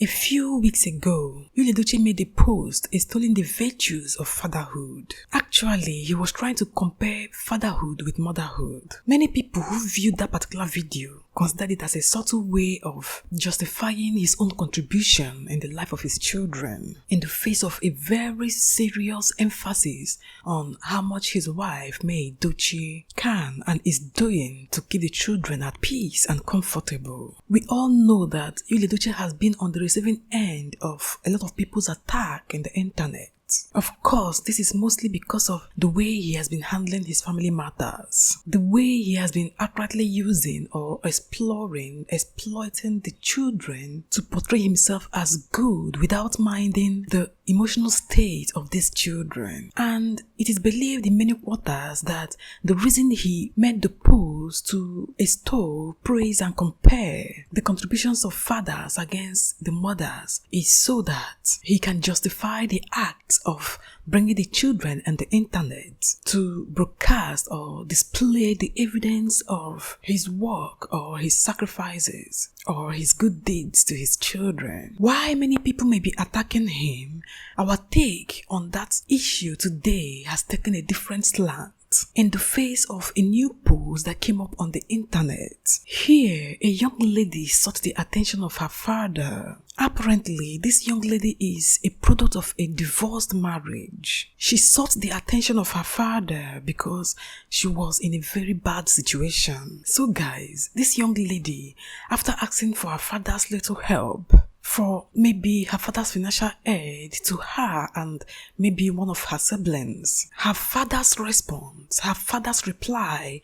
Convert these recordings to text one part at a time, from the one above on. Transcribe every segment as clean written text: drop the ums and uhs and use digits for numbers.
A few weeks ago, Yul Edochie made a post extolling the virtues of fatherhood. Actually, he was trying to compare fatherhood with motherhood. Many people who viewed that particular video considered it as a subtle way of justifying his own contribution in the life of his children, in the face of a very serious emphasis on how much his wife, May Edochie, can and is doing to keep the children at peace and comfortable. We all know that Yul Edochie has been on the receiving end of a lot of people's attack in the internet. Of course, this is mostly because of the way he has been handling his family matters, the way he has been outrightly using or exploiting the children to portray himself as good without minding the emotional state of these children. And it is believed in many quarters that the reason he made the post to extol, praise and compare the contributions of fathers against the mothers is so that he can justify the act of bringing the children and the internet to broadcast or display the evidence of his work or his sacrifices or his good deeds to his children. Why many people may be attacking him, our take on that issue today has taken a different slant. In the face of a new post that came up on the internet. Here, a young lady sought the attention of her father. Apparently, this young lady is a product of a divorced marriage. She sought the attention of her father because she was in a very bad situation. So guys, this young lady, after asking for her father's little help, for maybe her father's financial aid to her and maybe one of her siblings, her father's response, her father's reply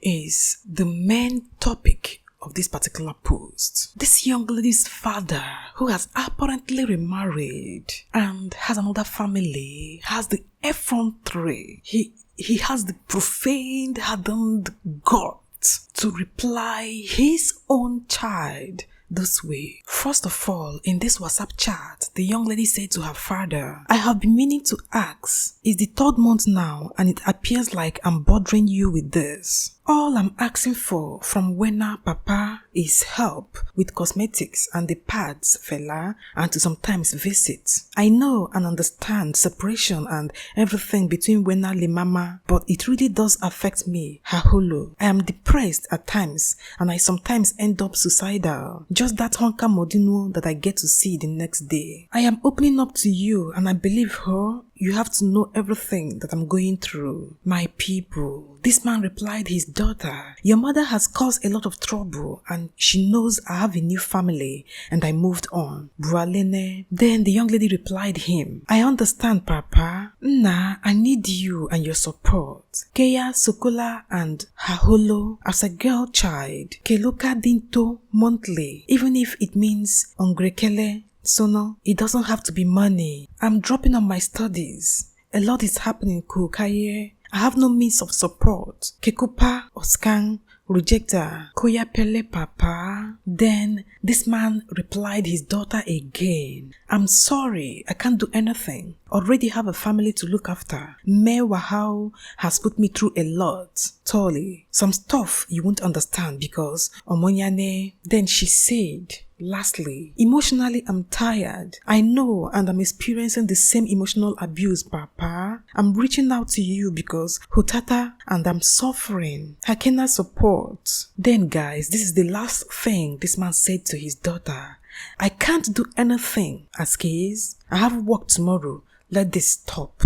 is the main topic of this particular post. This young lady's father, who has apparently remarried and has another family, has the effrontery. He has the profaned, hardened guts to reply his own child this way. First of all, in this WhatsApp chat, the young lady said to her father, "I have been meaning to ask, it's the 3rd month now and it appears like I'm bothering you with this. All I'm asking for from Wena Papa is help with cosmetics and the pads, fella, and to sometimes visit. I know and understand separation and everything between Wena Limama, but it really does affect me, Haholo. I am depressed at times and I sometimes end up suicidal. Just that honka modino that I get to see the next day. I am opening up to you and I believe her. You have to know everything that I'm going through. My people." This man replied his daughter, "Your mother has caused a lot of trouble and she knows I have a new family and I moved on. Brualene." Then the young lady replied him, "I understand, Papa. Nah, I need you and your support. Keya Sokola and Haholo as a girl child. Keloka Dinto monthly, even if it means Ongrekele. So no, it doesn't have to be money. I'm dropping on my studies. A lot is happening, Kokaye. I have no means of support. Kekupa, Oskan, Rejector, Koya Pele Papa." Then this man replied his daughter again, "I'm sorry, I can't do anything. Already have a family to look after. Me Wahao has put me through a lot. Totally. Some stuff you won't understand because Omonyane." Then she said, "Lastly, emotionally I'm tired. I know and I'm experiencing the same emotional abuse, Papa. I'm reaching out to you because Hutata and I'm suffering. I cannot support." Then guys, this is the last thing this man said to his daughter. "I can't do anything, Askes. I have work tomorrow. Let this stop."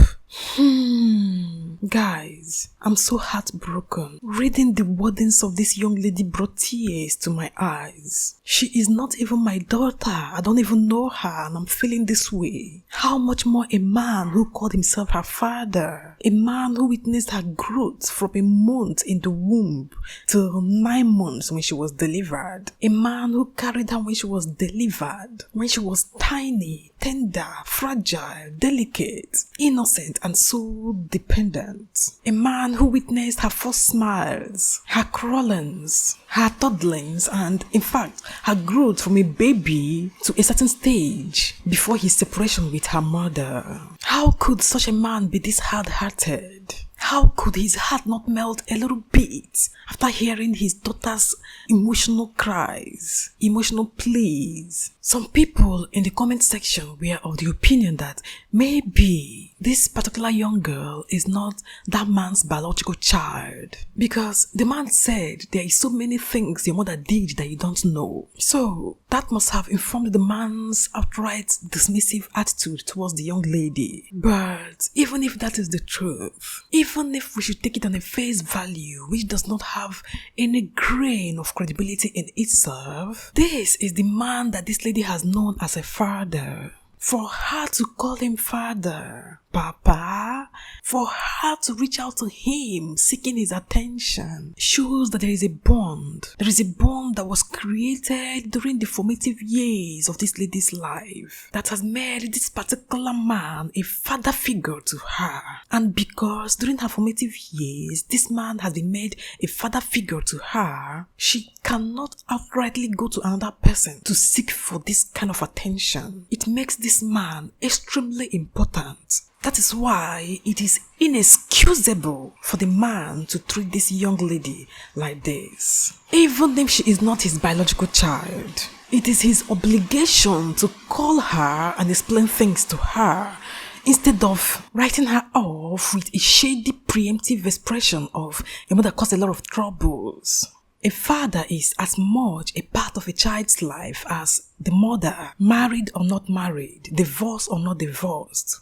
Guys, I'm so heartbroken. Reading the wordings of this young lady brought tears to my eyes. She is not even my daughter. I don't even know her and I'm feeling this way. How much more a man who called himself her father? A man who witnessed her growth from a month in the womb to 9 months when she was delivered. A man who carried her when she was delivered, when she was tiny, tender, fragile, delicate, innocent and so dependent. A man who witnessed her first smiles, her crawlings, her toddlings, and in fact, her growth from a baby to a certain stage before his separation with her mother. How could such a man be this hard-hearted? How could his heart not melt a little bit after hearing his daughter's emotional cries, emotional pleas? Some people in the comment section were of the opinion that maybe this particular young girl is not that man's biological child, because the man said there is so many things your mother did that you don't know. So that must have informed the man's outright dismissive attitude towards the young lady. But even if that is the truth, even if we should take it on a face value which does not have any grain of credibility in itself, this is the man that this lady has known as a father. For her to call him father, Papa, for her to reach out to him seeking his attention, shows that there is a bond. There is a bond that was created during the formative years of this lady's life that has made this particular man a father figure to her. And because during her formative years, this man has been made a father figure to her, she cannot outrightly go to another person to seek for this kind of attention. It makes this man extremely important. That is why it is inexcusable for the man to treat this young lady like this. Even if she is not his biological child, it is his obligation to call her and explain things to her, instead of writing her off with a shady preemptive expression of "your mother caused a lot of troubles." A father is as much a part of a child's life as the mother, married or not married, divorced or not divorced.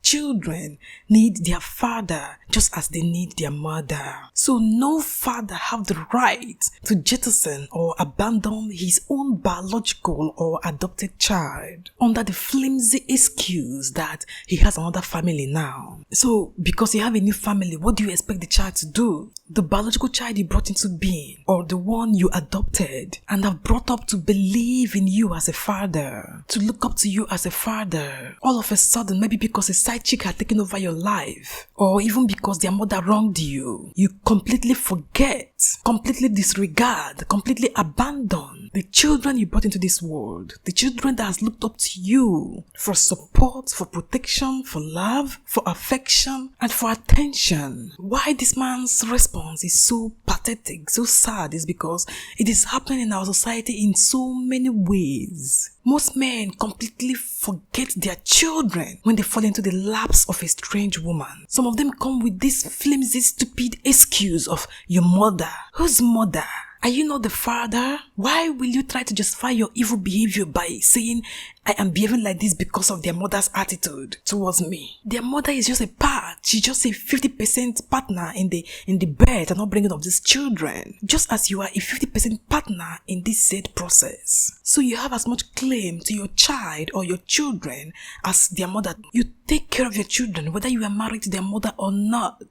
Children need their father just as they need their mother. So no father have the right to jettison or abandon his own biological or adopted child under the flimsy excuse that he has another family now. So because you have a new family, what do you expect the child to do? The biological child you brought into being, or the one you adopted and have brought up to believe in you as a father, to look up to you as a father, all of a sudden, maybe because a side chick had taken over your life, or even because their mother wronged you, you completely forget, completely disregard, completely abandon the children you brought into this world, the children that has looked up to you for support, for protection, for love, for affection, and for attention. Why this man's response is so pathetic, so sad, is because it is happening in our society in so many ways. Most men completely forget their children when they fall into the laps of a strange woman. Some of them come with this flimsy, stupid excuse of "your mother." Whose mother? Are you not the father? Why will you try to justify your evil behavior by saying I am behaving like this because of their mother's attitude towards me? Their mother is just a part. She's just a 50% partner in the birth and upbringing of these children. Just as you are a 50% partner in this said process. So you have as much claim to your child or your children as their mother. You take care of your children whether you are married to their mother or not.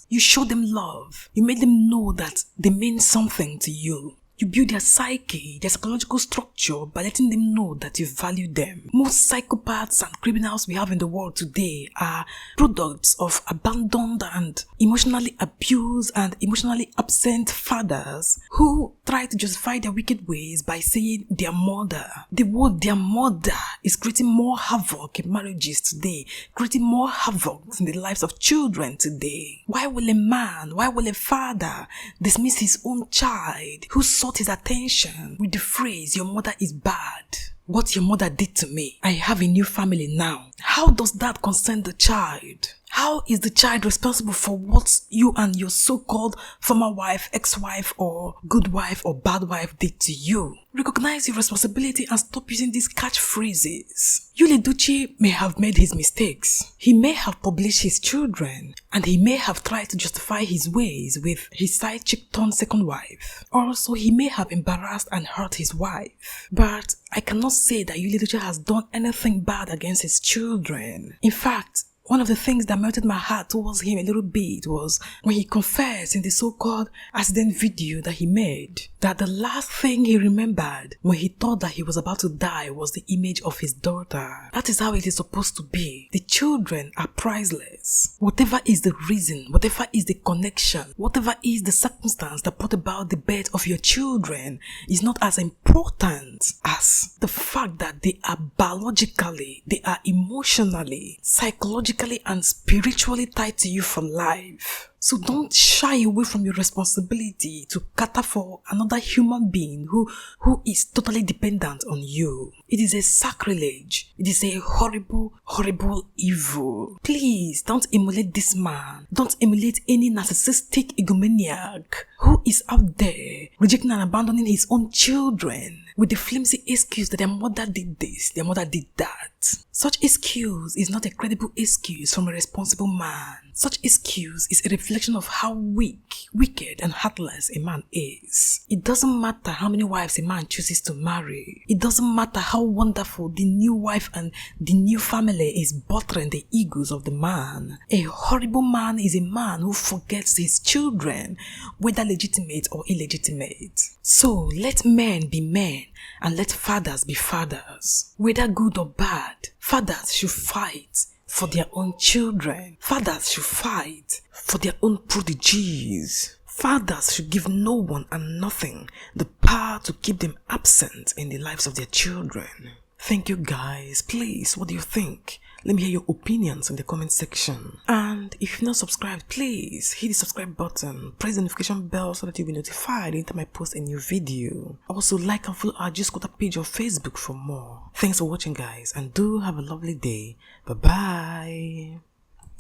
You show them love. You make them know that they mean something to you. You build their psyche, their psychological structure by letting them know that you value them. Most psychopaths and criminals we have in the world today are products of abandoned and emotionally abused and emotionally absent fathers who try to justify their wicked ways by saying their mother. The word "their mother" is creating more havoc in marriages today, creating more havoc in the lives of children today. Why will a father dismiss his own child who sought his attention with the phrase "your mother is bad"? What your mother did to me, I have a new family now. How does that concern the child? How is the child responsible for what you and your so-called former wife, ex-wife, or good wife or bad wife did to you? Recognize your responsibility and stop using these catchphrases. Yul Edochie may have made his mistakes. He may have published his children, and he may have tried to justify his ways with his side chick turned second wife. Also, he may have embarrassed and hurt his wife. But I cannot say that Yul Edochie has done anything bad against his children. In fact, one of the things that melted my heart towards him a little bit was when he confessed in the so-called accident video that he made that the last thing he remembered when he thought that he was about to die was the image of his daughter. That is how it is supposed to be. The children are priceless. Whatever is the reason, whatever is the connection, whatever is the circumstance that brought about the birth of your children is not as important as the fact that they are biologically, they are emotionally, psychologically, and spiritually tied to you for life. So don't shy away from your responsibility to cater for another human being who is totally dependent on you. It is a sacrilege. It is a horrible, horrible evil. Please don't emulate this man. Don't emulate any narcissistic egomaniac who is out there rejecting and abandoning his own children with the flimsy excuse that their mother did this, their mother did that. Such excuse is not a credible excuse from a responsible man. Such excuse is a reflection of how weak, wicked, and heartless a man is. It doesn't matter how many wives a man chooses to marry. It doesn't matter how wonderful the new wife and the new family is buttering the egos of the man. A horrible man is a man who forgets his children, whether legitimate or illegitimate. So let men be men and let fathers be fathers. Whether good or bad, fathers should fight for their own children. Fathers should fight for their own prodigies. Fathers should give no one and nothing the power to keep them absent in the lives of their children. Thank you guys. Please, what do you think? Let me hear your opinions in the comment section. And if you're not subscribed, please hit the subscribe button, press the notification bell so that you'll be notified anytime I post a new video. Also, like and follow our Just Quota page on Facebook for more. Thanks for watching, guys, and do have a lovely day. Bye bye.